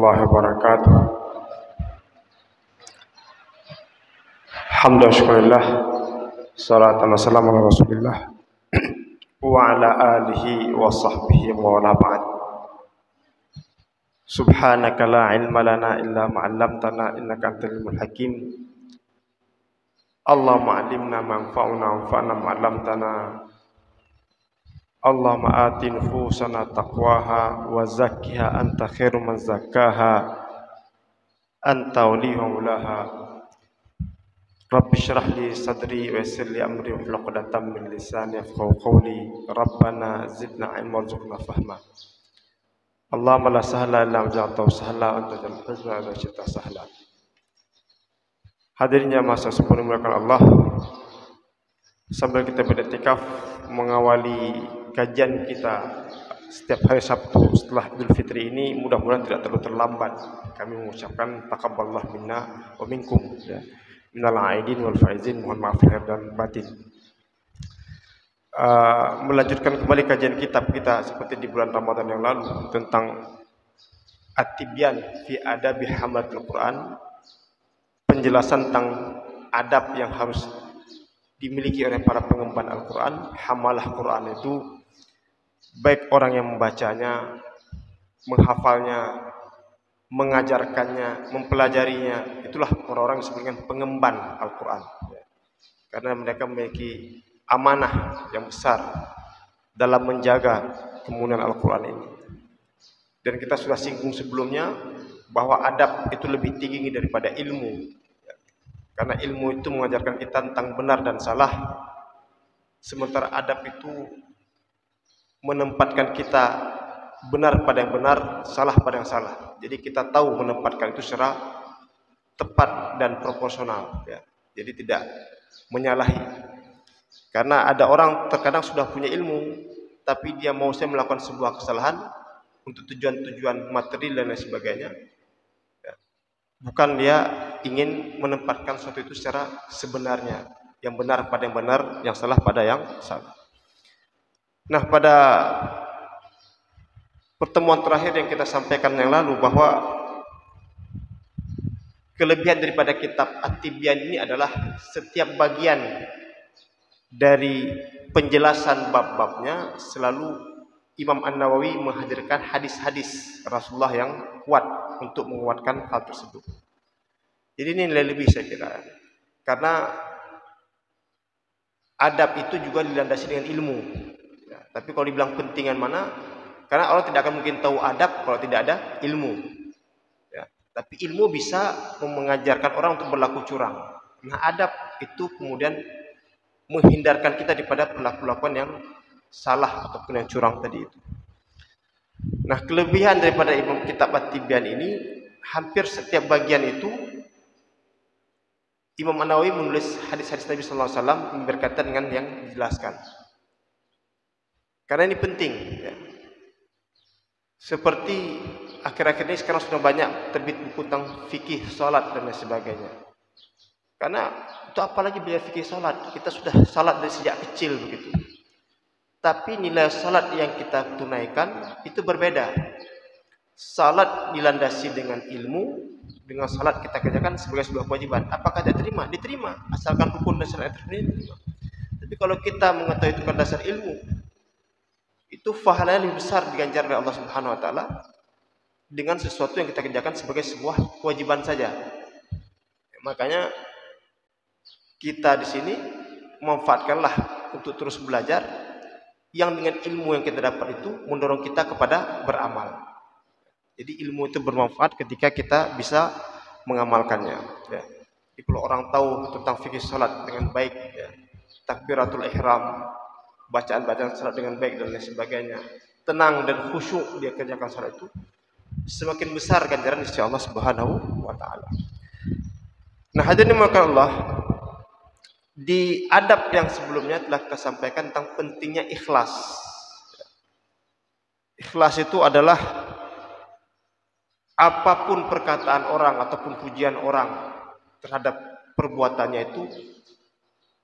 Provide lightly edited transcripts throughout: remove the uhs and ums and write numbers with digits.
warahmatullahi wabarakatuh. Alhamdulillah, syukurillah, salatu wassalamu ala rasulillah wa ala alihi wa sahbihi wa wala ba'd. Subhanaka la ilma lana illa ma'allamtana innaka antal alimul hakim. Allahumma alimna manfa'una wanfa'na ma'allamtana. Allahumma ati nufusana taqwaha wa zakkiha anta khairu man zakkaha anta waliyuha mulaha. Rabbi syrah li sadri wa yassir li amri wahlul 'uqdatam min lisani yafqahu qawli. Rabbana zidna ilma warzuqna fahma. Allahumma la sahla illa ma ja'altahu sahla wa anta taj'alul huzna idza syi'ta sahla. Hadirin jamaah sekalian dimuliakan Allah, sambil kita beriktikaf mengawali kajian kita setiap hari Sabtu setelah Idul Fitri ini, mudah-mudahan tidak terlalu terlambat kami mengucapkan taqabbalallahu minna wa minkum, ya. Minal aidin wal faizin, mohon maaf lahir dan batin. Melanjutkan kembali kajian kitab kita seperti di bulan Ramadan yang lalu tentang At-Tibyan fi Adabi Hamalatul Quran, penjelasan tentang adab yang harus dimiliki oleh para pengemban Al-Quran. Hamalah Quran itu baik orang yang membacanya, menghafalnya, mengajarkannya, mempelajarinya, itulah orang-orang yang disebut dengan pengemban Al-Quran, karena mereka memiliki amanah yang besar dalam menjaga kemuliaan Al-Quran ini. Dan kita sudah singgung sebelumnya bahwa adab itu lebih tinggi daripada ilmu, karena ilmu itu mengajarkan kita tentang benar dan salah, sementara adab itu menempatkan kita benar pada yang benar, salah pada yang salah. Jadi kita tahu menempatkan itu secara tepat dan proporsional, ya. Jadi tidak menyalahi. Karena ada orang terkadang sudah punya ilmu, tapi dia mau saya melakukan sebuah kesalahan untuk tujuan-tujuan materi dan lain sebagainya, ya. Bukan dia ingin menempatkan sesuatu itu secara sebenarnya, yang benar pada yang benar, yang salah pada yang salah. Nah, pada pertemuan terakhir yang kita sampaikan yang lalu bahwa kelebihan daripada kitab At-Tibyan ini adalah setiap bagian dari penjelasan bab-babnya selalu Imam An-Nawawi menghadirkan hadis-hadis Rasulullah yang kuat untuk menguatkan hal tersebut. Jadi ini nilai lebih saya kira, karena adab itu juga dilandasi dengan ilmu, ya. Tapi kalau dibilang pentingan mana, karena orang tidak akan mungkin tahu adab kalau tidak ada ilmu, ya. Tapi ilmu bisa mengajarkan orang untuk berlaku curang. Nah, adab itu kemudian menghindarkan kita daripada perlakuan yang salah ataupun yang curang tadi itu. Nah, kelebihan daripada kitab At-Tibyan ini, hampir setiap bagian itu Imam An-Nawawi menulis hadis-hadis Nabi sallallahu alaihi wasallam berkaitan dengan yang dijelaskan. Karena ini penting, ya. Seperti akhir-akhir ini sekarang sudah banyak terbit buku tentang fikih salat dan lain sebagainya. Karena itu apalagi belajar fikih salat, kita sudah salat dari sejak kecil begitu. Tapi nilai salat yang kita tunaikan itu berbeda. Salat dilandasi dengan ilmu, dengan salat kita kerjakan sebagai sebuah kewajiban. Apakah diterima? Diterima, asalkan rukun dan syarat diterima. Tapi kalau kita mengetahui itu kan dasar ilmu, itu pahalanya lebih besar diganjar oleh Allah Subhanahu wa taala dengan sesuatu yang kita kerjakan sebagai sebuah kewajiban saja. Makanya kita di sini memanfaatkanlah untuk terus belajar, yang dengan ilmu yang kita dapat itu mendorong kita kepada beramal. Jadi ilmu itu bermanfaat ketika kita bisa mengamalkannya, ya. Jadi kalau orang tahu tentang fikih salat dengan baik, ya, takbiratul ihram, bacaan-bacaan salat dengan baik dan lain sebagainya, tenang dan khusyuk dia kerjakan salat itu, semakin besar ganjaran insya Allah Subhanahu wa taala. Nah, hadirin maka Allah, di adab yang sebelumnya telah kita sampaikan tentang pentingnya ikhlas. Ikhlas itu adalah apapun perkataan orang ataupun pujian orang terhadap perbuatannya itu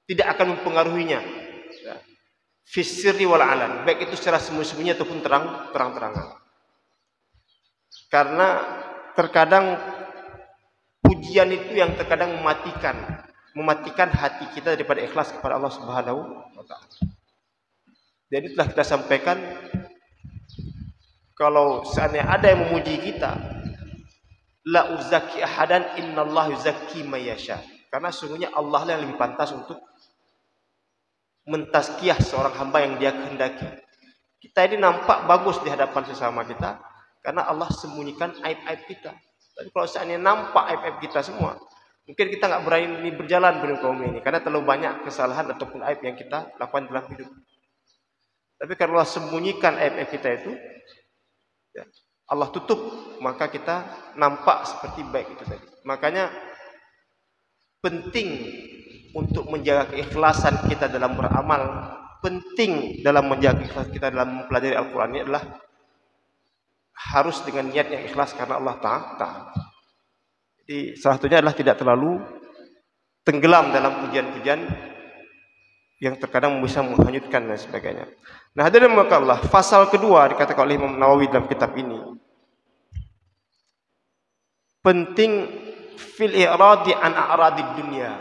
tidak akan mempengaruhinya, ya. Fisirri wal alan, baik itu secara sembunyi-sembunyi ataupun terang-terangan. Karena terkadang pujian itu yang terkadang mematikan hati kita daripada ikhlas kepada Allah Subhanahu wa taala. Dan itu telah kita sampaikan, kalau seandainya ada yang memuji kita, la uzaki ahadan innallaha yuzakki may yasha. Karena sungguhnya Allah lah yang lebih pantas untuk mentazkiyah seorang hamba yang dia kehendaki. Kita ini nampak bagus di hadapan sesama kita karena Allah sembunyikan aib-aib kita. Tapi kalau seandainya nampak aib-aib kita semua, mungkin kita nggak berani berjalan di kaum ini karena terlalu banyak kesalahan ataupun aib yang kita lakukan dalam hidup. Tapi kalau Allah sembunyikan aib-aib kita itu, ya, Allah tutup, maka kita nampak seperti baik itu tadi. Makanya penting untuk menjaga keikhlasan kita dalam beramal, penting dalam menjaga keikhlasan kita dalam mempelajari Al-Quran ini adalah harus dengan niat yang ikhlas karena Allah Ta'ala. Jadi salah satunya adalah tidak terlalu tenggelam dalam pujian-pujian yang terkadang bisa menghanyutkan dan sebagainya. Nah, hadirin maka Allah, pasal kedua dikatakan oleh Imam Nawawi dalam kitab ini, penting fil i'radi an a'radid dunya.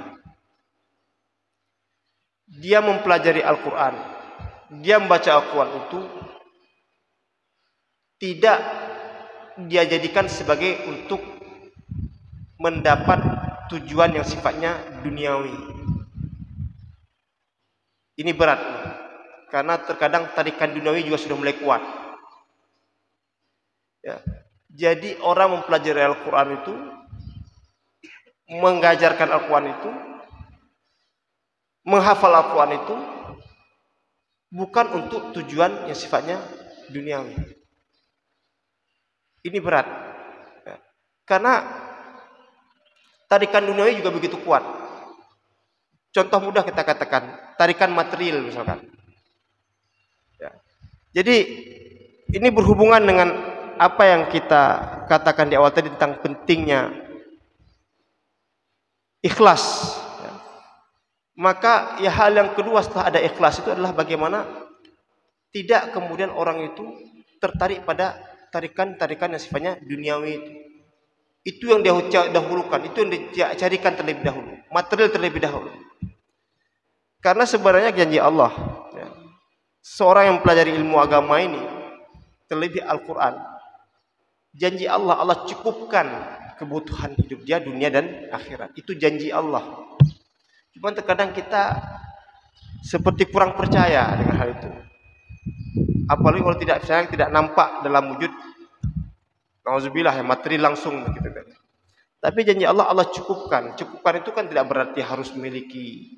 Dia mempelajari Al-Quran, dia membaca Al-Quran itu tidak dia jadikan sebagai untuk mendapat tujuan yang sifatnya duniawi. Ini berat, karena terkadang tarikan duniawi juga sudah mulai kuat. Ya. Jadi orang mempelajari Al-Quran itu, mengajarkan Al-Quran itu, menghafal Al-Quran itu bukan untuk tujuan yang sifatnya duniawi. Ini berat, ya. Karena tarikan duniawi juga begitu kuat. Contoh mudah kita katakan, tarikan material misalkan. Ya. Jadi ini berhubungan dengan apa yang kita katakan di awal tadi tentang pentingnya ikhlas. Ya. Maka ya hal yang kedua setelah ada ikhlas itu adalah bagaimana tidak kemudian orang itu tertarik pada tarikan-tarikan yang sifatnya duniawi itu. Itu yang dia dahulukan, itu yang dia carikan terlebih dahulu, material terlebih dahulu. Karena sebenarnya janji Allah, ya, seorang yang mempelajari ilmu agama ini, terlebih Al-Quran, janji Allah, Allah cukupkan kebutuhan hidup dia dunia dan akhirat. Itu janji Allah. Cuma terkadang kita seperti kurang percaya dengan hal itu. Apalagi kalau tidak nampak dalam wujud, nauzubillah, ya, materi langsung begitu kan. Tapi janji Allah, Allah cukupkan. Cukupkan itu kan tidak berarti harus memiliki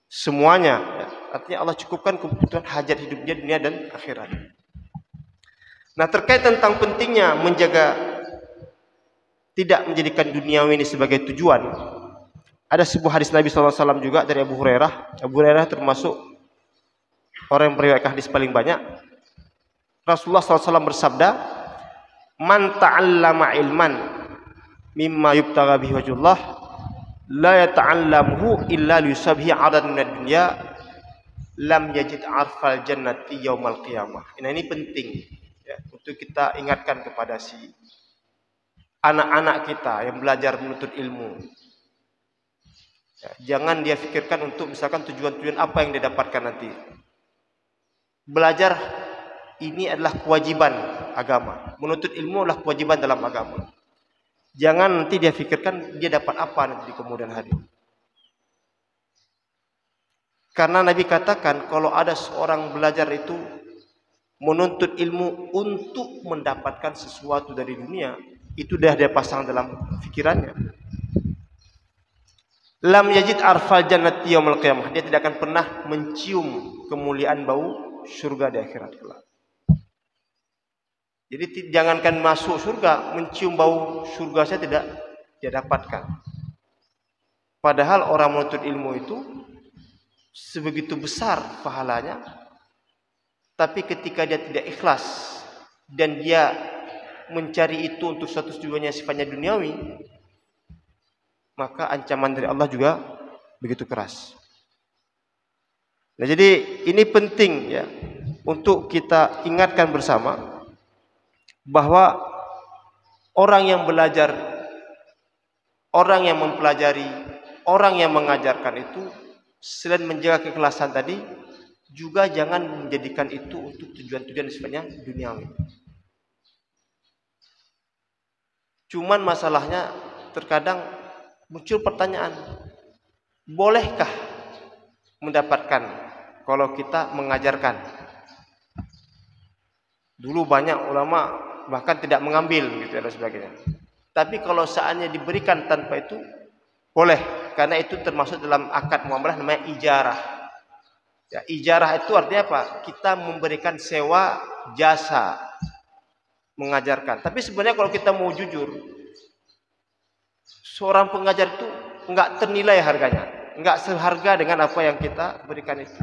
semuanya, ya. Artinya Allah cukupkan kebutuhan hajat hidupnya dunia dan akhirat. Nah, terkait tentang pentingnya menjaga tidak menjadikan duniawi ini sebagai tujuan, ada sebuah hadis Nabi SAW juga dari Abu Hurairah. Abu Hurairah termasuk orang yang meriwayatkan hadis paling banyak. Rasulullah SAW bersabda, "Man ta'allama ilman mimma yubtagha bihi wajhullah la yata'allamuhu illa liyusabhi 'adan minad dunya lam yajid 'arfal jannati yaumal qiyamah." Nah, ini penting, ya, untuk kita ingatkan kepada si anak-anak kita yang belajar menuntut ilmu. Ya, jangan dia pikirkan untuk misalkan tujuan-tujuan apa yang dia dapatkan nanti. Belajar ini adalah kewajiban agama. Menuntut ilmu adalah kewajiban dalam agama. Jangan nanti dia pikirkan dia dapat apa nanti di kemudian hari. Karena Nabi katakan kalau ada seorang belajar itu menuntut ilmu untuk mendapatkan sesuatu dari dunia, itu dah dia pasang dalam pikirannya. Lam yajid arfal jannati yaumil qiyamah. Dia tidak akan pernah mencium kemuliaan bau surga di akhirat kelak. Jadi jangankan masuk surga, mencium bau surga saya tidak dia dapatkan. Padahal orang menuntut ilmu itu sebegitu besar pahalanya, tapi ketika dia tidak ikhlas dan dia mencari itu untuk suatu tujuannya sifatnya duniawi, maka ancaman dari Allah juga begitu keras. Nah, jadi ini penting, ya, untuk kita ingatkan bersama bahwa Orang yang belajar, orang yang mempelajari, orang yang mengajarkan itu selain menjaga keikhlasan tadi, juga jangan menjadikan itu untuk tujuan-tujuan sifatnya duniawi. Cuman masalahnya terkadang muncul pertanyaan, bolehkah mendapatkan kalau kita mengajarkan? Dulu banyak ulama bahkan tidak mengambil gitu dan sebagainya. Tapi kalau seandainya diberikan tanpa itu boleh, karena itu termasuk dalam akad muamalah namanya ijarah. Ya, ijarah itu artinya apa? Kita memberikan sewa jasa mengajarkan. Tapi sebenarnya kalau kita mau jujur, seorang pengajar itu enggak ternilai harganya, enggak seharga dengan apa yang kita berikan itu.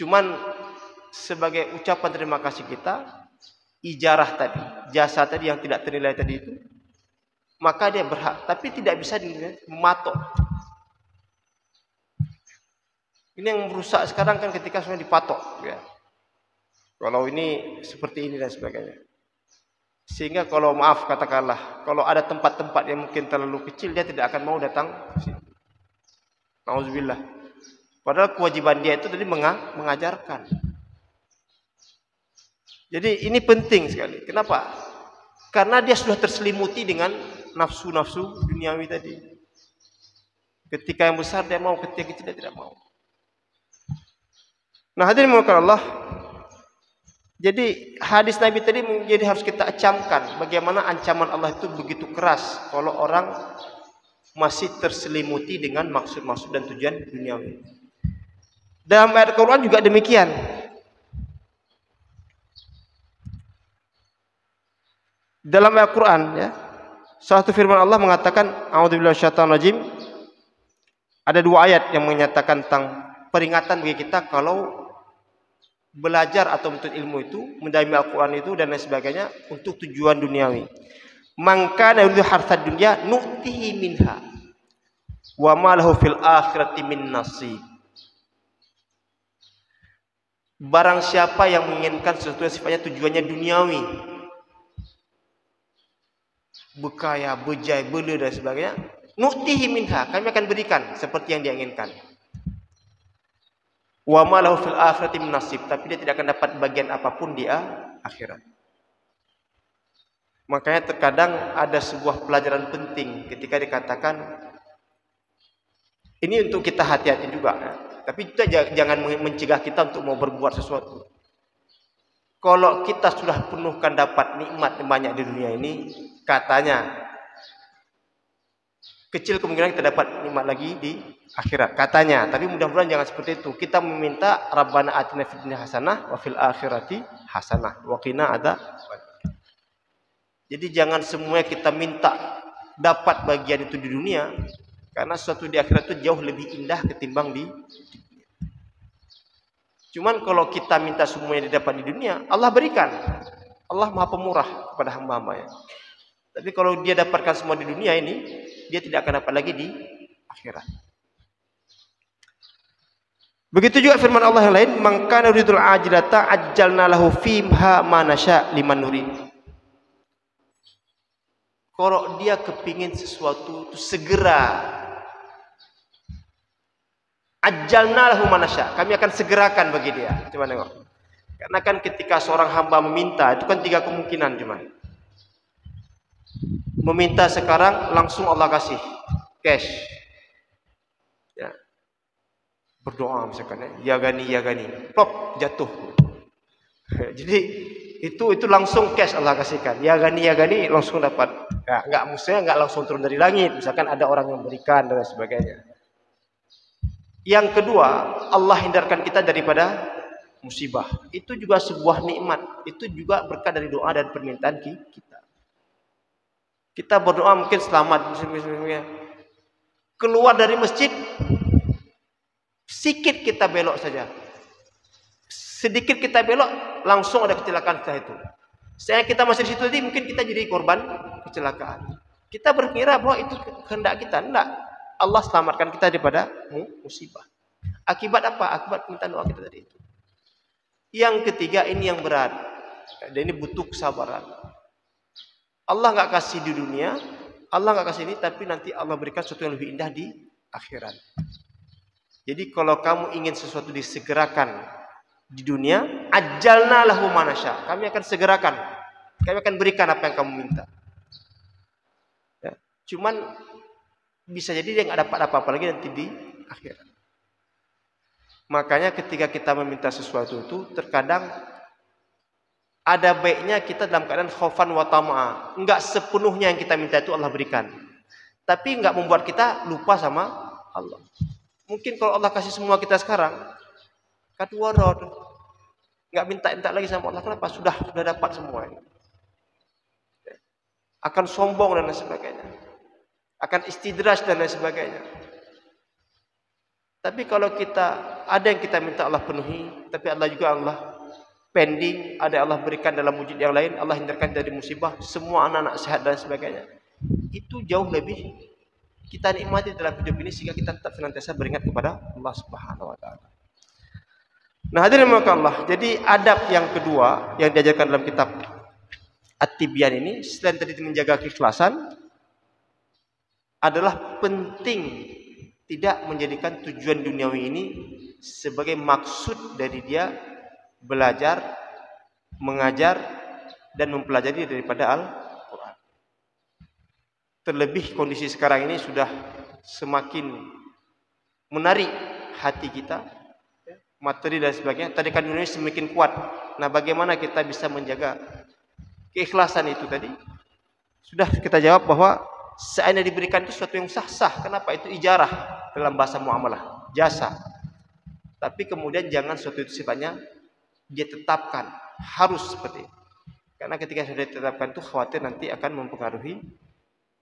Cuman sebagai ucapan terima kasih kita, ijarah tadi, jasa tadi yang tidak ternilai tadi itu, maka dia berhak, tapi tidak bisa mematok. Ini yang merusak sekarang kan ketika semuanya dipatok, ya. Kalau ini seperti ini dan sebagainya. Sehingga kalau maaf katakanlah, kalau ada tempat-tempat yang mungkin terlalu kecil, dia tidak akan mau datang ke sini. Nauzubillah. Padahal kewajiban dia itu tadi mengajarkan. Jadi ini penting sekali. Kenapa? Karena dia sudah terselimuti dengan nafsu-nafsu duniawi tadi. Ketika yang besar dia mau, ketika kecil dia tidak mau. Nah, hadirin maka Allah. Jadi hadis Nabi tadi menjadi harus kita camkan bagaimana ancaman Allah itu begitu keras kalau orang masih terselimuti dengan maksud-maksud dan tujuan duniawi. Dalam ayat Quran juga demikian. Dalam ayat Quran ya, satu firman Allah mengatakan, a'udzubillahi minasyaitonir rajim. Ada dua ayat yang menyatakan tentang peringatan bagi kita kalau belajar atau menuntut ilmu itu, mendalami Al-Quran itu dan lain sebagainya untuk tujuan duniawi. Man kana yuridu harsad dunya nu'tihi minha wa ma lahu fil akhirati min nasib. Barang siapa yang menginginkan sesuatu yang sifatnya tujuannya duniawi, berkaya, berjaya, bela dan sebagainya, nu'tihi minha, kami akan berikan seperti yang dia inginkan. Wa ma lahu fil akhirati min nasib, tapi dia tidak akan dapat bagian apapun di akhirat. Makanya terkadang ada sebuah pelajaran penting ketika dikatakan ini untuk kita hati-hati juga ya. Tapi kita jangan mencegah kita untuk mau berbuat sesuatu. Kalau kita sudah penuhkan dapat nikmat yang banyak di dunia ini, katanya kecil kemungkinan kita dapat nikmat lagi di akhirat, katanya. Tapi mudah-mudahan jangan seperti itu. Kita meminta Rabbana atina fid dunya hasanah wa fil akhirati hasanah wa qina adzabannar. Jadi jangan semuanya kita minta dapat bagian itu di dunia, karena sesuatu di akhirat itu jauh lebih indah ketimbang di dunia. Cuman kalau kita minta semuanya didapat di dunia, Allah berikan. Allah Maha Pemurah kepada hamba-hambanya. Tapi kalau dia dapatkan semua di dunia ini, dia tidak akan dapat lagi di akhirat. Begitu juga firman Allah yang lain, man kana yuridul ajilata ajjalna lahu fiha ma nasya liman nurid. Kalau dia kepingin sesuatu itu segera, ajjalna lahu ma nasya, kami akan segerakan bagi dia. Coba tengok. Karena kan ketika seorang hamba meminta, itu kan tiga kemungkinan cuman. Meminta sekarang langsung Allah kasih cash. Ya. Berdoa misalkan ya gani, plop jatuh. Jadi itu langsung cash Allah kasihkan. Ya gani langsung dapat. Ya, enggak langsung turun dari langit. Misalkan ada orang yang berikan dan sebagainya. Yang kedua, Allah hindarkan kita daripada musibah. Itu juga sebuah nikmat. Itu juga berkat dari doa dan permintaan kita. Kita berdoa mungkin selamat, keluar dari masjid, sedikit kita belok saja, sedikit kita belok, langsung ada kecelakaan setelah itu. Saya kita masih di situ tadi, mungkin kita jadi korban kecelakaan. Kita berkira bahwa itu kehendak kita, enggak. Allah selamatkan kita daripada musibah. Akibat apa? Akibat permintaan doa kita tadi itu. Yang ketiga ini yang berat, dan ini butuh kesabaran. Allah nggak kasih di dunia, Allah nggak kasih ini, tapi nanti Allah berikan sesuatu yang lebih indah di akhirat. Jadi kalau kamu ingin sesuatu disegerakan di dunia, ajalna lahu manasya. Kami akan segerakan. Kami akan berikan apa yang kamu minta. Ya. Cuman bisa jadi dia nggak dapat apa-apa lagi nanti di akhirat. Makanya ketika kita meminta sesuatu itu terkadang ada baiknya kita dalam keadaan khaufan wa tama'a. Enggak sepenuhnya yang kita minta itu Allah berikan. Tapi enggak membuat kita lupa sama Allah. Mungkin kalau Allah kasih semua kita sekarang, kan warad. Enggak minta-minta lagi sama Allah. Kenapa? Sudah dapat semua ini. Akan sombong dan lain sebagainya. Akan istidraj dan lain sebagainya. Tapi kalau kita ada yang kita minta Allah penuhi, tapi Allah juga Allah pending, ada Allah berikan dalam wujud yang lain, Allah hindarkan dari musibah, semua anak-anak sehat dan sebagainya. Itu jauh lebih kita nikmati dalam hidup ini sehingga kita tetap senantiasa beringat kepada Allah Subhanahu wa taala. Nah, hadirin maka Allah. Jadi adab yang kedua yang diajarkan dalam kitab At-Tibyan ini selain tadi menjaga keikhlasan adalah penting tidak menjadikan tujuan duniawi ini sebagai maksud dari dia belajar, mengajar dan mempelajari daripada Al-Quran. Terlebih kondisi sekarang ini sudah semakin menarik hati kita, materi dan sebagainya. Tadi kan dunia semakin kuat. Nah, bagaimana kita bisa menjaga keikhlasan itu tadi? Sudah kita jawab bahwa seandainya diberikan itu sesuatu yang sah-sah. Kenapa? Itu ijarah dalam bahasa muamalah, jasa. Tapi kemudian jangan sesuatu itu sifatnya dia tetapkan, harus seperti itu. Karena ketika sudah ditetapkan itu khawatir nanti akan mempengaruhi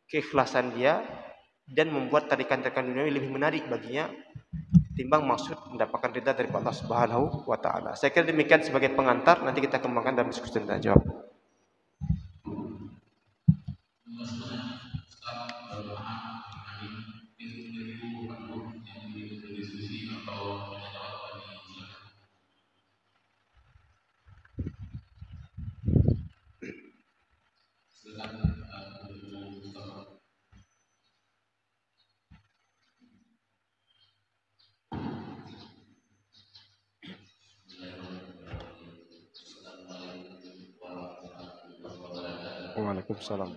keikhlasan dia dan membuat tarikan-tarikan duniawi lebih menarik baginya timbang maksud mendapatkan ridha dari Allah Subhanahu wa taala. Saya kira demikian sebagai pengantar, nanti kita kembangkan dalam diskusi dan jawab. Waalaikumsalam.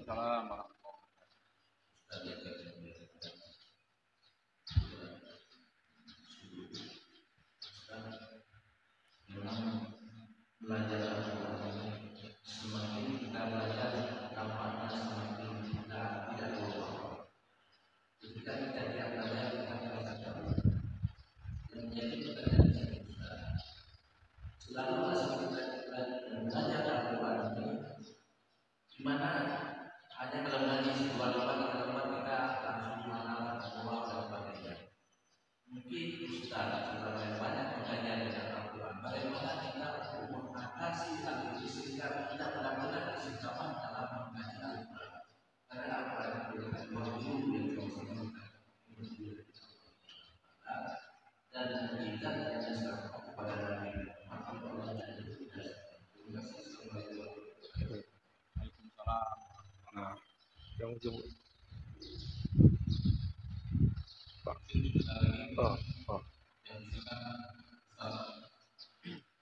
Yang ujung.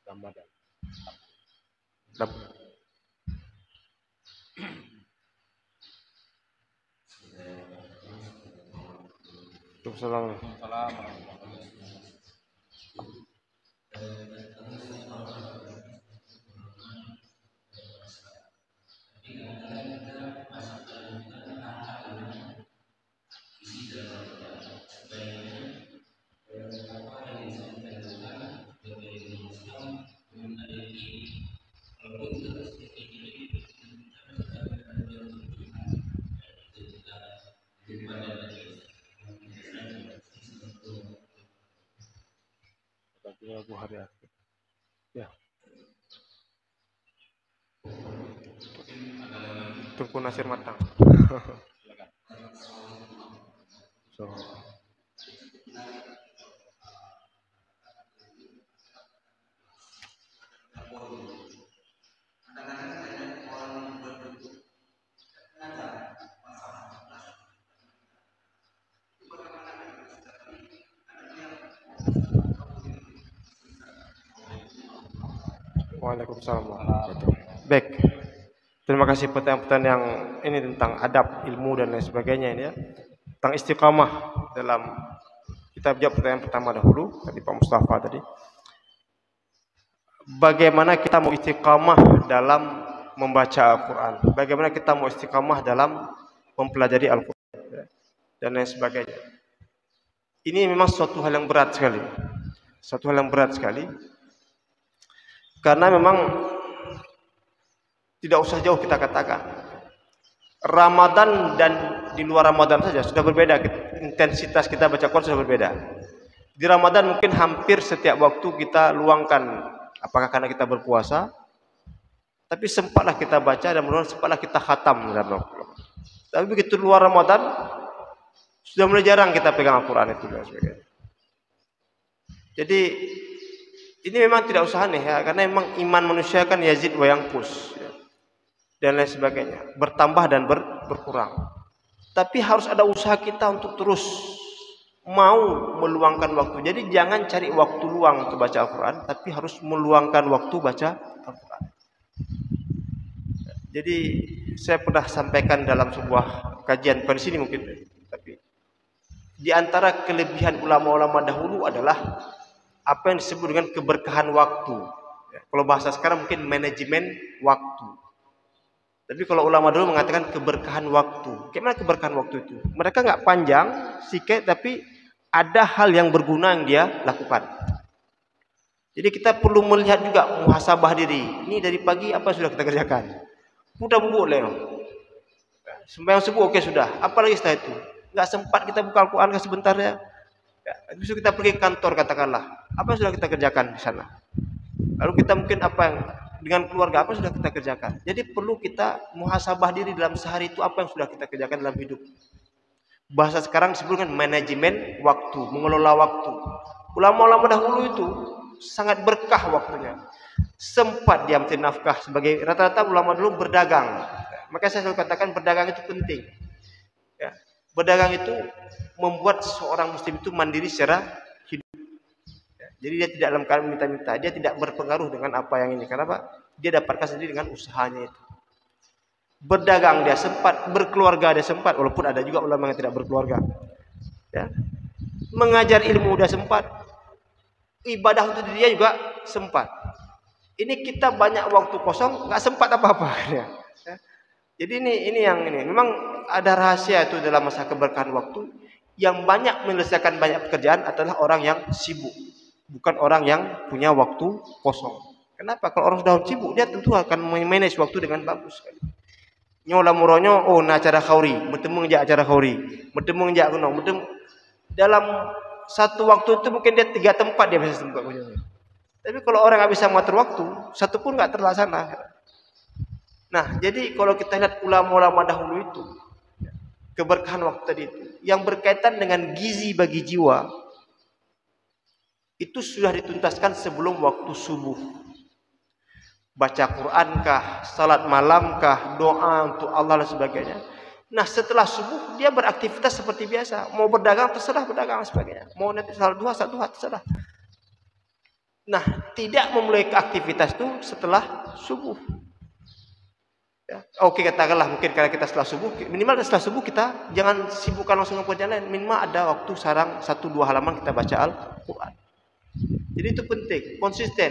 Ramadan. Waalaikumsalam. Abu hari akhir. Ya. Tunggu nasir matang. So. Waalaikumsalam warahmatullahi wabarakatuh. Baik. Terima kasih pertanyaan-pertanyaan yang ini tentang adab, ilmu dan lain sebagainya ini ya. Tentang istiqamah dalam kita jawab pertanyaan pertama dahulu tadi Pak Mustafa tadi. Bagaimana kita mau istiqamah dalam membaca Al-Quran? Bagaimana kita mau istiqamah dalam mempelajari Al-Quran dan lain sebagainya? Ini memang suatu hal yang berat sekali. Suatu hal yang berat sekali. Karena memang tidak usah jauh kita katakan. Ramadan dan di luar Ramadan saja sudah berbeda. Intensitas kita baca Quran sudah berbeda. Di Ramadan mungkin hampir setiap waktu kita luangkan. Apakah karena kita berpuasa? Tapi sempatlah kita baca dan mudah-mudahan sempatlah kita khatam dalam Al-Quran. Tapi begitu luar Ramadan sudah mulai jarang kita pegang Al-Quran itu dan sebagainya. Jadi ini memang tidak usah aneh ya, karena memang iman manusia kan yazid wa yanqus ya, dan lain sebagainya, bertambah dan berkurang. Tapi harus ada usaha kita untuk terus mau meluangkan waktu. Jadi jangan cari waktu luang untuk baca Al-Quran, tapi harus meluangkan waktu baca Al-Quran. Jadi saya pernah sampaikan dalam sebuah kajian, bukan di sini mungkin, tapi di antara kelebihan ulama-ulama dahulu adalah apa yang disebut dengan keberkahan waktu. Ya, kalau bahasa sekarang mungkin manajemen waktu. Tapi kalau ulama dulu mengatakan keberkahan waktu. Gimana keberkahan waktu itu? Mereka nggak panjang, sikit, tapi ada hal yang berguna yang dia lakukan. Jadi kita perlu melihat juga muhasabah diri. Ini dari pagi apa sudah kita kerjakan? Udah bubuk leh. Sembahyang subuh oke sudah. Apalagi setelah itu? Nggak sempat kita buka Al-Quran sebentar ya. Habis itu kita pergi ke kantor katakanlah. Apa yang sudah kita kerjakan di sana? Lalu kita mungkin apa yang dengan keluarga apa sudah kita kerjakan? Jadi perlu kita muhasabah diri dalam sehari itu apa yang sudah kita kerjakan dalam hidup. Bahasa sekarang disebut dengan manajemen waktu, mengelola waktu. Ulama-ulama dahulu itu sangat berkah waktunya. Sempat dia mencari nafkah sebagai rata-rata ulama dulu berdagang. Maka saya selalu katakan berdagang itu penting. Ya. Berdagang itu membuat seorang muslim itu mandiri secara hidup. Ya. Jadi dia tidak dalam keadaan minta-minta, dia tidak berpengaruh dengan apa yang ini. Kenapa? Dia dapatkan sendiri dengan usahanya itu. Berdagang dia sempat, berkeluarga dia sempat, walaupun ada juga ulama yang tidak berkeluarga. Ya. Mengajar ilmu dia sempat, ibadah untuk dia juga sempat. Ini kita banyak waktu kosong, nggak sempat apa-apa. Ya. Jadi ini yang ini. Memang ada rahasia itu dalam masa keberkahan waktu. Yang banyak menyelesaikan banyak pekerjaan adalah orang yang sibuk, bukan orang yang punya waktu kosong. Kenapa? Kalau orang sudah sibuk, dia tentu akan manage waktu dengan bagus sekali. Nyola muronyo, oh na acara khauri, bertemu ngejak acara khauri, bertemu ngejak gunung, bertemu dalam satu waktu itu mungkin dia 3 tempat dia bisa tempat kunjungi. Tapi kalau orang nggak bisa mengatur waktu, satu pun nggak terlaksana. Nah, jadi kalau kita lihat ulama-ulama dahulu itu, keberkahan waktu tadi itu, yang berkaitan dengan gizi bagi jiwa, itu sudah dituntaskan sebelum waktu subuh. Baca Quran kah, salat malam kah, doa untuk Allah dan sebagainya. Nah setelah subuh dia beraktivitas seperti biasa. Mau berdagang terserah berdagang dan sebagainya. Mau nanti salat duha terserah. Nah tidak memulai aktivitas itu setelah subuh. Ya. Oke katakanlah mungkin karena kita setelah subuh, minimal setelah subuh kita jangan sibukkan langsung dengan pekerjaan lain. Minimal ada waktu sarang 1-2 halaman kita baca Al-Quran. Jadi itu penting, konsisten.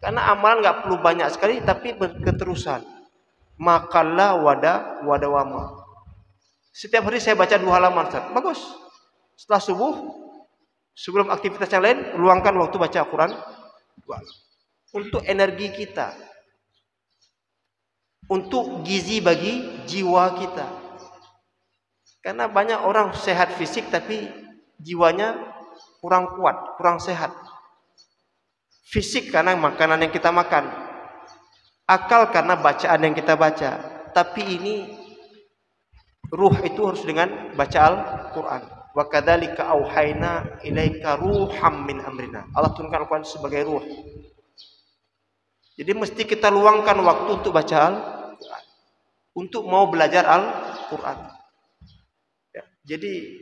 Karena amalan nggak perlu banyak sekali, tapi berketerusan. Makallah wadawama. Setiap hari saya baca 2 halaman, Ustaz. Bagus. Setelah subuh, sebelum aktivitas yang lain, luangkan waktu baca Al-Quran. Untuk energi kita. Untuk gizi bagi jiwa kita. Karena banyak orang sehat fisik tapi jiwanya kurang kuat, kurang sehat. Fisik karena makanan yang kita makan. Akal karena bacaan yang kita baca. Tapi ini ruh itu harus dengan baca Al-Quran. Wa kadzalika auhayna ilaika ruham min amrina. Allah turunkan Al-Quran sebagai ruh. Jadi mesti kita luangkan waktu untuk baca Al-Quran, untuk mau belajar Al-Quran. Ya, jadi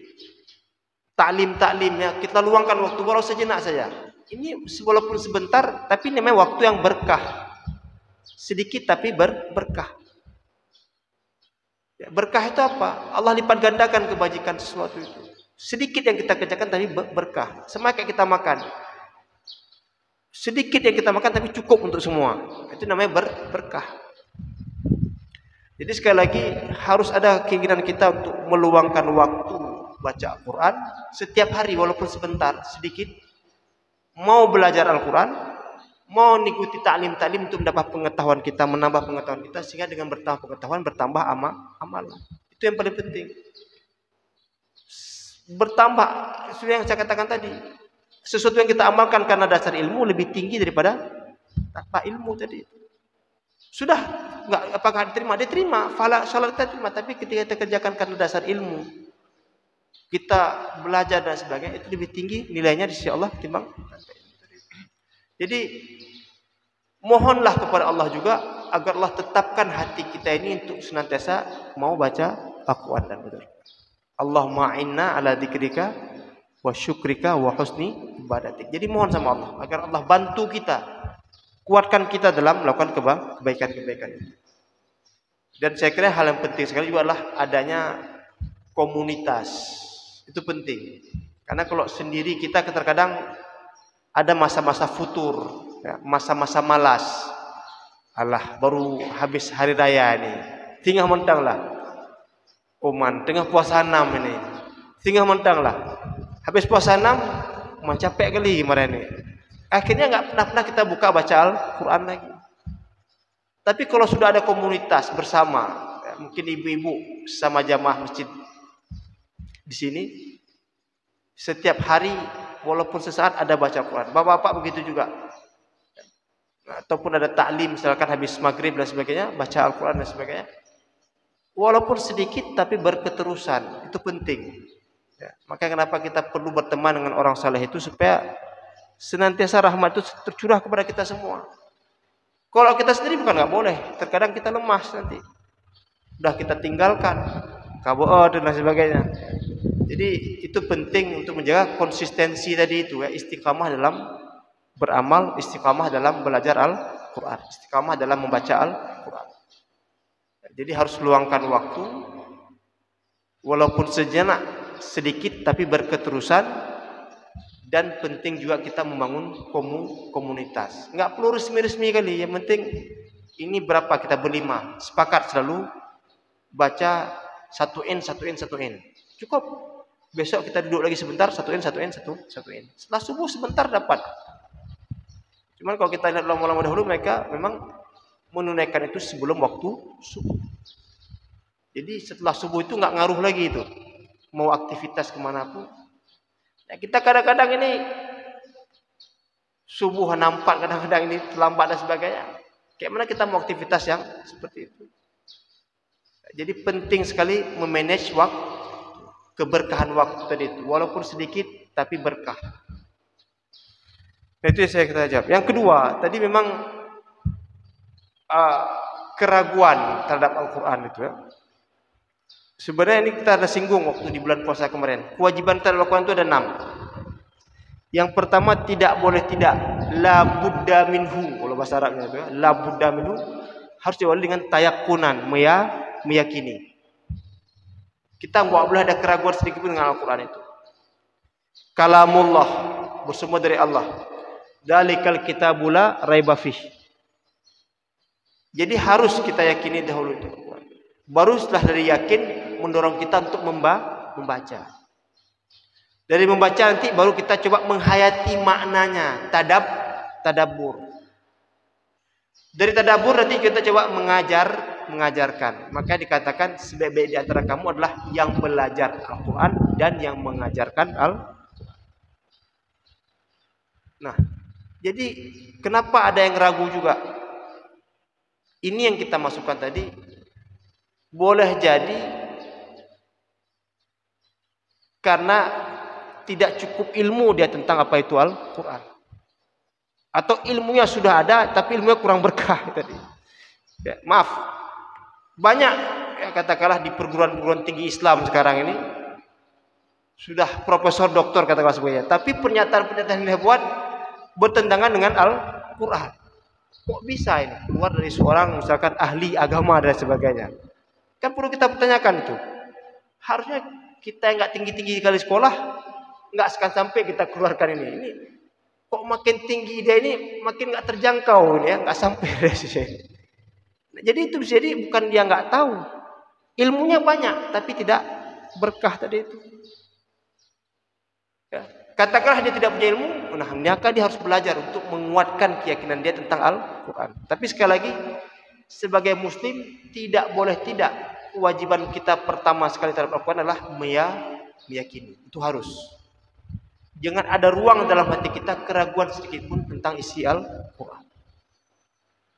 taklim-taklimnya kita luangkan waktu walau sejenak saja. Ini walaupun sebentar, tapi ini memang waktu yang berkah. sedikit tapi berkah. Ya, berkah itu apa? Allah lipat gandakan kebajikan sesuatu itu. Sedikit yang kita kerjakan tapi berkah. Sama kayak kita makan. Sedikit yang kita makan tapi cukup untuk semua. Itu namanya berkah. Jadi sekali lagi harus ada keinginan kita untuk meluangkan waktu baca Al-Quran setiap hari walaupun sebentar, sedikit. Mau belajar Al-Quran, mau mengikuti taklim-taklim untuk mendapat pengetahuan kita, menambah pengetahuan kita, sehingga dengan bertambah pengetahuan bertambah amalan. Itu yang paling penting. Bertambah, seperti yang saya katakan tadi, sesuatu yang kita amalkan karena dasar ilmu lebih tinggi daripada tanpa ilmu tadi. Sudah enggak apakah diterima? Diterima, salat kita terima, tapi ketika kita kerjakan karena dasar ilmu, kita belajar dan sebagainya, itu lebih tinggi nilainya di sisi Allah ketimbang. Jadi mohonlah kepada Allah juga agar Allah tetapkan hati kita ini untuk senantiasa mau baca Al-Quran dan betul. Allahumma inna ala dzikrika wa syukrika wa husni ibadatik. Jadi mohon sama Allah agar Allah bantu kita, kuatkan kita dalam melakukan kebaikan-kebaikan itu. Dan saya kira hal yang penting sekali juga adalah adanya komunitas. Itu penting. Karena kalau sendiri kita terkadang ada masa-masa futur, ya, masa-masa malas. Alah, baru habis hari raya ini. Tinggal mentang lah. Oman, tengah puasa 6 ini. Tinggal mentang lah. Habis puasa 6, capek kali kemarin ini. Akhirnya enggak pernah kita buka baca Al-Quran lagi. Tapi kalau sudah ada komunitas bersama, ya, mungkin ibu-ibu sama jamaah masjid di sini, setiap hari walaupun sesaat ada baca Quran. Bapak-bapak begitu juga. Ataupun ada taklim misalkan habis maghrib dan sebagainya, baca Al-Quran dan sebagainya. Walaupun sedikit tapi berketerusan, itu penting. Ya, makanya kenapa kita perlu berteman dengan orang saleh itu supaya senantiasa rahmat itu tercurah kepada kita semua. Kalau kita sendiri bukan nggak boleh, terkadang kita lemas nanti. Udah kita tinggalkan, kabur dan sebagainya. Jadi itu penting untuk menjaga konsistensi tadi itu, ya, istiqamah dalam beramal, istiqamah dalam belajar Al-Quran, istiqamah dalam membaca Al-Quran. Jadi harus luangkan waktu, walaupun sejenak, sedikit tapi berketerusan. Dan penting juga kita membangun komunitas. Enggak perlu resmi-resmi kali, yang penting ini berapa kita berlima, sepakat selalu baca 1 in. Cukup. Besok kita duduk lagi sebentar, 1 in. Setelah subuh sebentar dapat. Cuman kalau kita lihat ulama-ulama dahulu, mereka memang menunaikan itu sebelum waktu subuh. Jadi setelah subuh itu enggak ngaruh lagi itu. Mau aktivitas kemanapun. Ya, kita kadang-kadang ini subuh nampak, kadang-kadang ini terlambat dan sebagainya. Kayak mana kita mau aktivitas yang seperti itu. Jadi penting sekali memanage waktu, keberkahan waktu tadi itu, walaupun sedikit tapi berkah. Nah, itu yang saya kata jawab. Yang kedua, tadi memang keraguan terhadap Al-Quran itu, ya. Sebenarnya ini kita ada singgung waktu di bulan puasa kemarin. Kewajiban terhadap Al-Quran itu ada 6. Yang pertama, tidak boleh tidak, la budda minhu. Kalau bahasa Arabnya itu, ya, la budda minhu, harus diawali dengan tayakunan, meyakini. Kita enggak boleh ada keraguan sedikit pun dengan Al-Quran itu. Kalamullah, bersumber dari Allah. Dalikal kitabula raiba fih. Jadi harus kita yakini dahulu itu. Baru setelah dari yakin mendorong kita untuk membaca. Dari membaca nanti baru kita coba menghayati maknanya, tadabbur. Dari tadabbur nanti kita coba mengajarkan. Maka dikatakan sebaik-baik di antara kamu adalah yang belajar Al-Quran dan yang mengajarkan Al-Quran. Nah, jadi kenapa ada yang ragu juga? Ini yang kita masukkan tadi. Boleh jadi karena tidak cukup ilmu dia tentang apa itu Al-Quran. Atau ilmunya sudah ada tapi ilmunya kurang berkah tadi. Ya, maaf. Banyak, ya, katakanlah di perguruan tinggi Islam sekarang ini sudah profesor, doktor katakanlah sebagainya. Tapi pernyataan-pernyataan yang dia buat bertentangan dengan Al-Quran. Kok bisa ini keluar dari seorang misalkan ahli agama dan sebagainya? Kan perlu kita pertanyakan itu. Harusnya kita yang nggak tinggi-tinggi kali sekolah, nggak akan sampai kita keluarkan ini. Ini kok makin tinggi dia ini makin nggak terjangkau ini ya, nggak sampai dari sini. Jadi itu bisa jadi bukan dia nggak tahu, ilmunya banyak tapi tidak berkah tadi itu. Ya. Katakanlah dia tidak punya ilmu, nah maka dia harus belajar untuk menguatkan keyakinan dia tentang Al-Quran. Tapi sekali lagi, sebagai muslim tidak boleh tidak, kewajiban kita pertama sekali terhadap Al-Quran adalah meyakini. Itu harus. Jangan ada ruang dalam hati kita keraguan sedikit pun tentang isi Al-Quran.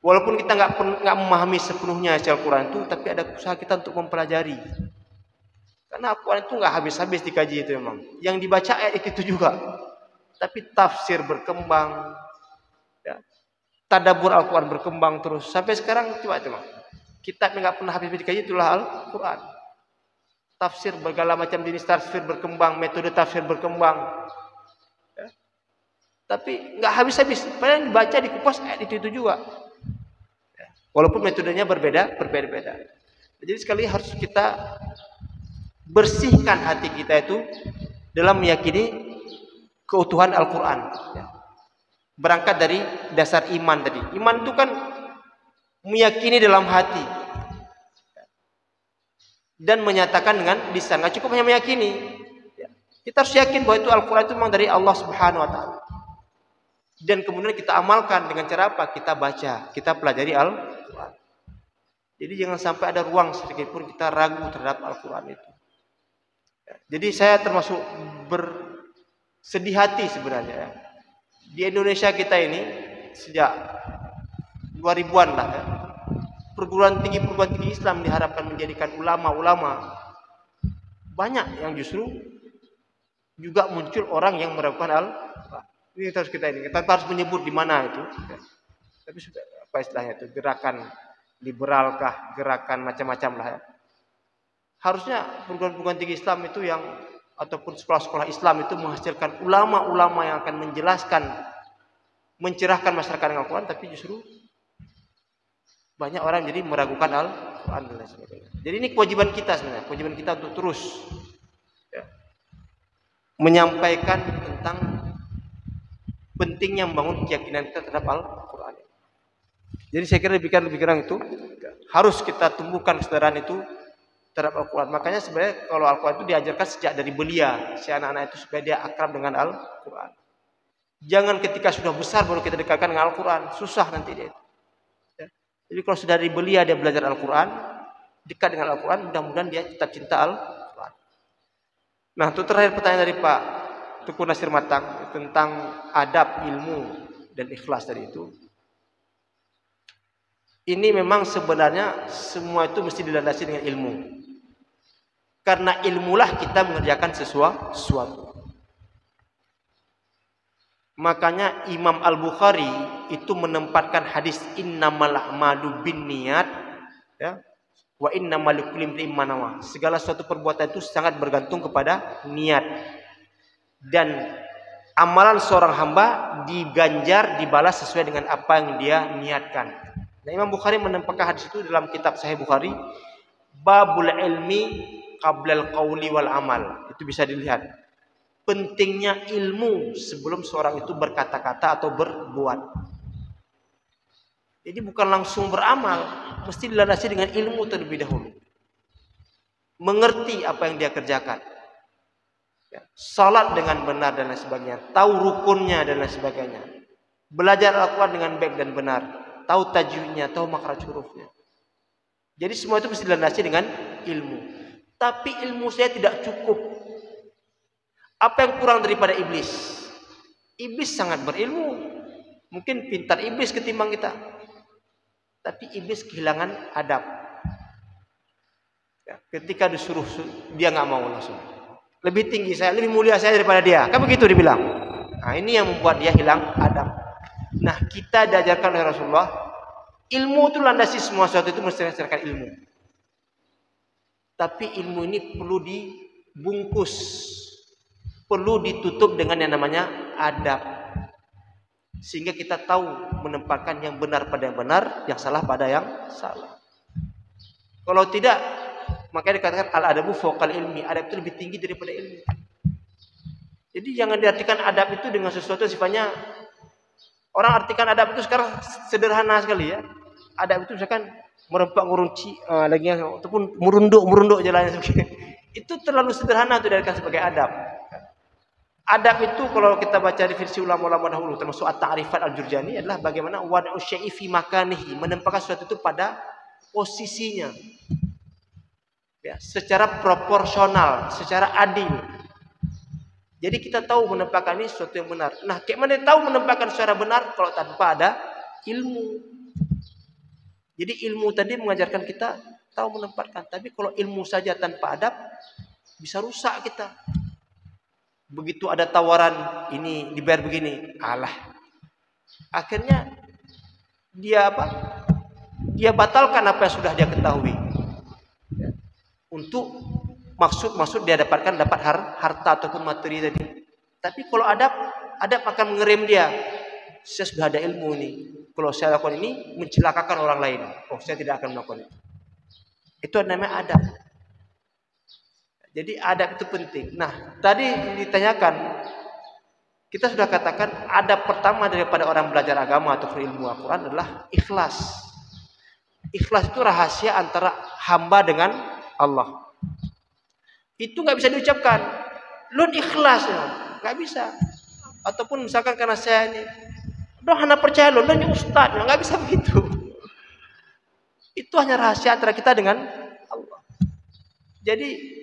Walaupun kita nggak memahami sepenuhnya isi Al-Quran itu, tapi ada usaha kita untuk mempelajari. Karena Al-Quran itu nggak habis-habis dikaji itu memang. Yang dibaca ayat itu juga. Tapi tafsir berkembang, ya. Tadabbur Al-Quran berkembang terus. Sampai sekarang coba itu memang. Kitab yang nggak pernah habis dikaji itulah Al-Quran. Tafsir berbagai macam jenis tafsir berkembang, metode tafsir berkembang. Ya. Tapi nggak habis-habis. Padahal yang dibaca dikupas ayat itu juga. Ya. Walaupun metodenya berbeda. Jadi sekali harus kita bersihkan hati kita itu dalam meyakini keutuhan Al-Quran. Ya. Berangkat dari dasar iman tadi. Iman itu kan meyakini dalam hati dan menyatakan dengan lisan. Nggak cukup hanya meyakini. Ya. Kita harus yakin bahwa itu Al-Quran itu memang dari Allah Subhanahu Wa Taala. Dan kemudian kita amalkan dengan cara apa? Kita baca, kita pelajari Al-Quran. Jadi jangan sampai ada ruang sedikit pun kita ragu terhadap Al-Quran itu. Jadi saya termasuk bersedih hati sebenarnya. Di Indonesia kita ini sejak 2000-an lah ya, perguruan tinggi Islam diharapkan menjadikan ulama-ulama. Banyak yang justru juga muncul orang yang meragukan Al-Quran. Ini harus kita harus menyebut di mana itu. Ya. Tapi sudah apa istilahnya itu, gerakan liberal kah, gerakan macam-macam lah ya. Harusnya perguruan tinggi Islam itu yang ataupun sekolah-sekolah Islam itu menghasilkan ulama-ulama yang akan menjelaskan, mencerahkan masyarakat dengan Al-Quran, tapi justru banyak orang jadi meragukan Al-Quran dan sebagainya. Jadi ini kewajiban kita sebenarnya, kewajiban kita untuk terus ya, menyampaikan tentang pentingnya membangun keyakinan kita terhadap Al-Quran. Jadi saya kira lebih kurang itu harus kita tumbuhkan kesadaran itu terhadap Al-Quran. Makanya sebenarnya kalau Al-Quran itu diajarkan sejak dari belia, si anak-anak itu supaya dia akrab dengan Al-Quran. Jangan ketika sudah besar baru kita dekatkan dengan Al-Quran, susah nanti dia. Ya. Jadi kalau sudah dari belia dia belajar Al-Quran, dekat dengan Al-Quran, mudah-mudahan dia tetap cinta Al-Quran. Nah, untuk terakhir pertanyaan dari Pak Tukur Nasir Matang tentang adab, ilmu, dan ikhlas tadi itu. Ini memang sebenarnya semua itu mesti dilandasi dengan ilmu. Karena ilmulah kita mengerjakan sesuatu. Makanya Imam Al-Bukhari itu menempatkan hadis innamal a'malu binniyat ya, wa innamal likulli imri'in ma nawa. Segala suatu perbuatan itu sangat bergantung kepada niat. Dan amalan seorang hamba diganjar, dibalas sesuai dengan apa yang dia niatkan. Nah, Imam Bukhari menempatkan hadis itu dalam kitab Sahih Bukhari, babul ilmi qablal qauli wal amal. Itu bisa dilihat. Pentingnya ilmu sebelum seorang itu berkata-kata atau berbuat. Jadi bukan langsung beramal, mesti dilandasi dengan ilmu terlebih dahulu. Mengerti apa yang dia kerjakan. Ya, salat dengan benar dan lain sebagainya, tahu rukunnya dan lain sebagainya. Belajar Al-Quran dengan baik dan benar, tahu tajwidnya, tahu makhraj hurufnya. Jadi semua itu mesti dilandasi dengan ilmu. Tapi ilmu saya tidak cukup. Apa yang kurang daripada iblis? Iblis sangat berilmu. Mungkin pintar iblis ketimbang kita. Tapi iblis kehilangan adab. Ya, ketika disuruh dia nggak mau langsung. Lebih tinggi saya, lebih mulia saya daripada dia. Kan begitu dibilang. Nah, ini yang membuat dia hilang adab. Nah, kita diajarkan oleh Rasulullah, ilmu itu landasi semua sesuatu itu mesti berdasarkan ilmu. Tapi ilmu ini perlu dibungkus, perlu ditutup dengan yang namanya adab. sehingga kita tahu menempatkan yang benar pada yang benar, yang salah pada yang salah. Kalau tidak, makanya dikatakan al-adabu fawqal ilmi, adab itu lebih tinggi daripada ilmu. Jadi jangan diartikan adab itu dengan sesuatu sifatnya, orang artikan adab itu sekarang sederhana sekali ya. Adab itu misalkan merempak ngurunci lagi ataupun merunduk jalannya itu terlalu sederhana untuk diartikan sebagai adab. Adab itu kalau kita baca definisi ulama-ulama dahulu termasuk At-Ta'rifat Al-Jurjani adalah bagaimana wad'u syai'i fi makanihi, menempatkan sesuatu itu pada posisinya. Ya, secara proporsional, secara adil. Jadi kita tahu menempatkan ini sesuatu yang benar. Nah, kayak mana tahu menempatkan secara benar kalau tanpa ada ilmu. Jadi ilmu tadi mengajarkan kita tahu menempatkan, tapi kalau ilmu saja tanpa adab bisa rusak kita. Begitu ada tawaran ini dibayar begini, alah. Akhirnya dia apa? Dia batalkan apa yang sudah dia ketahui. Ya. Untuk maksud dia dapat harta ataupun materi tadi. Tapi kalau adab akan mengerem dia. Saya sudah ada ilmu ini. Kalau saya lakukan ini mencelakakan orang lain. Oh, saya tidak akan melakukan itu. Itu namanya adab. Jadi adab itu penting. Nah, tadi ditanyakan, kita sudah katakan adab pertama daripada orang belajar agama atau ilmu Al-Quran adalah ikhlas. Ikhlas itu rahasia antara hamba dengan Allah. Itu nggak bisa diucapkan. Lun ikhlas, nggak bisa. Ataupun misalkan karena saya ini, doh hanya percaya lun ustaz, nggak bisa begitu. Itu hanya rahasia antara kita dengan Allah. Jadi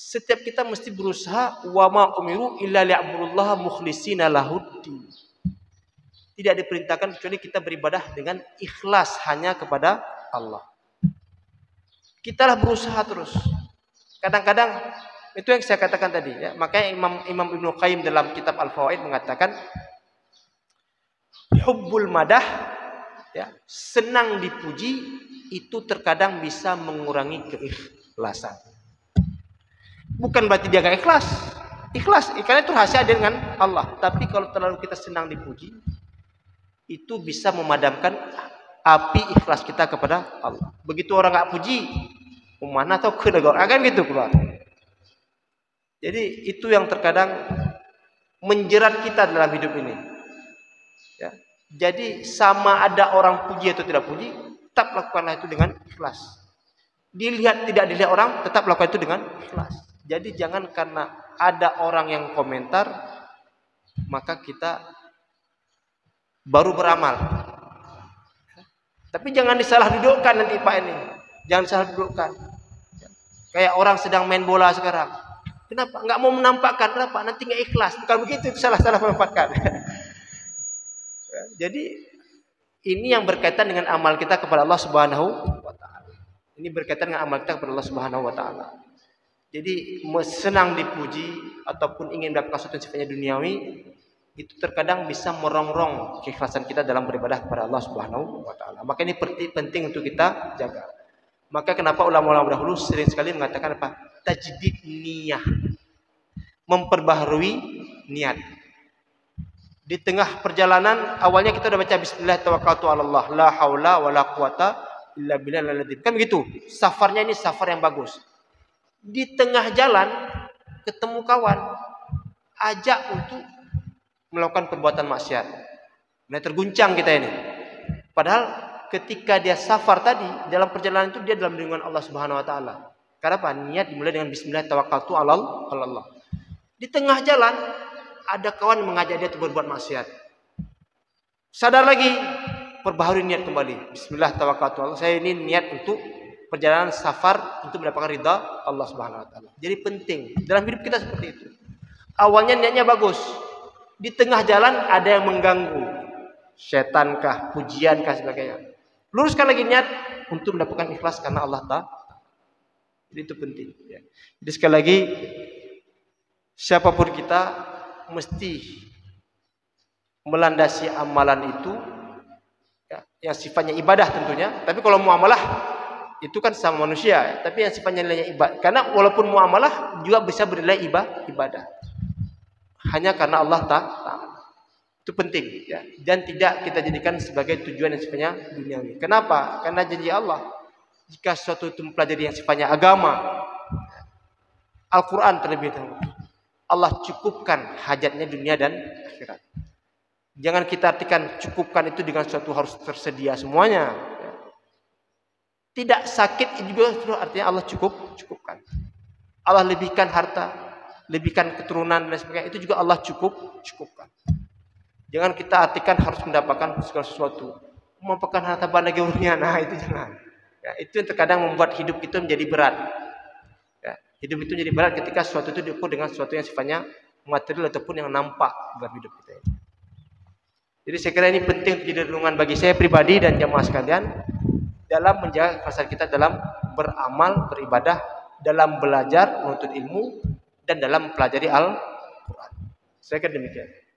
setiap kita mesti berusaha wa ma umiru illa liya'budullaha mukhlishina lahuddin. Tidak diperintahkan kecuali kita beribadah dengan ikhlas hanya kepada Allah. Kitalah berusaha terus. Kadang-kadang itu yang saya katakan tadi ya. Makanya Imam Ibnu Qayyim dalam kitab Al-Fawaid mengatakan hubbul madah ya, senang dipuji itu terkadang bisa mengurangi keikhlasan. Bukan berarti dia gak ikhlas. Ikhlas, karena itu rahasia dengan Allah. Tapi kalau terlalu kita senang dipuji, itu bisa memadamkan api ikhlas kita kepada Allah. Begitu orang gak puji, mana tahu kedegar, akan gitu keluar. Jadi itu yang terkadang menjerat kita dalam hidup ini. Ya. Jadi sama ada orang puji atau tidak puji, tetap lakukanlah itu dengan ikhlas. Dilihat tidak dilihat orang, tetap lakukan itu dengan ikhlas. Jadi jangan karena ada orang yang komentar maka kita baru beramal. Tapi jangan disalah dudukkan nanti Pak ini. Jangan disalah dudukkan. Kayak orang sedang main bola sekarang. Kenapa? Enggak mau menampakkan. Kenapa? Nanti enggak ikhlas. Bukan begitu, itu salah-salah menempatkan. Jadi ini yang berkaitan dengan amal kita kepada Allah Subhanahu wa taala. Ini berkaitan dengan amal kita kepada Allah Subhanahu wa taala. Jadi senang dipuji ataupun ingin mendapatkan sesuatu yang sifatnya duniawi itu terkadang bisa merongrong keikhlasan kita dalam beribadah kepada Allah Subhanahu wa taala. Maka ini penting untuk kita jaga. Maka kenapa ulama-ulama dahulu sering sekali mengatakan apa? Tajdid niyah. Memperbaharui niat. Di tengah perjalanan awalnya kita udah baca bismillah tawakkaltu 'alallah la haula wala quwata illa billahil azim. Kan begitu. Safarnya ini safar yang bagus. Di tengah jalan ketemu kawan, ajak untuk melakukan perbuatan maksiat. Nah, terguncang kita ini. Padahal ketika dia safar tadi, dalam perjalanan itu dia dalam lindungan Allah Subhanahu wa taala. Karena apa? Niat dimulai dengan bismillah tawakkaltu 'alallah. Di tengah jalan ada kawan mengajak dia untuk berbuat maksiat. Sadar lagi, perbaharui niat kembali. Bismillah tawakkaltu 'alallah. Saya ini niat untuk perjalanan safar untuk mendapatkan ridha Allah Subhanahu wa taala. Jadi penting dalam hidup kita seperti itu. Awalnya niatnya bagus. Di tengah jalan ada yang mengganggu. Syetankah, pujiankah sebagainya. Luruskan lagi niat untuk mendapatkan ikhlas karena Allah Ta'ala. Jadi itu penting ya. Jadi sekali lagi siapapun kita mesti melandasi amalan itu ya, yang sifatnya ibadah tentunya. Tapi kalau muamalah itu kan sama manusia, tapi yang sifatnya nilainya ibadah. Karena walaupun muamalah juga bisa bernilai ibadah. Hanya karena Allah Ta'ala. Itu penting ya. Dan tidak kita jadikan sebagai tujuan yang sifatnya duniawi. Kenapa? Karena janji Allah, jika suatu itu mempelajari yang sifatnya agama, Al-Quran terlebih dahulu, Allah cukupkan hajatnya dunia dan akhirat. Jangan kita artikan cukupkan itu dengan suatu harus tersedia semuanya. Tidak sakit juga artinya Allah cukupkan. Allah lebihkan harta, lebihkan keturunan dan sebagainya, itu juga Allah cukupkan. Jangan kita artikan harus mendapatkan segala sesuatu. Memakan harta benda geurnya, nah itu jangan. Ya, itu yang terkadang membuat hidup itu menjadi berat. Ya, hidup itu menjadi berat ketika sesuatu itu diukur dengan sesuatu yang sifatnya material ataupun yang nampak dalam hidup kita ini. Jadi saya kira ini penting menjadi renungan bagi saya pribadi dan jamaah sekalian dalam menjaga kesadaran kita dalam beramal, beribadah, dalam belajar, menuntut ilmu, dan dalam mempelajari Al-Quran. Saya kira demikian.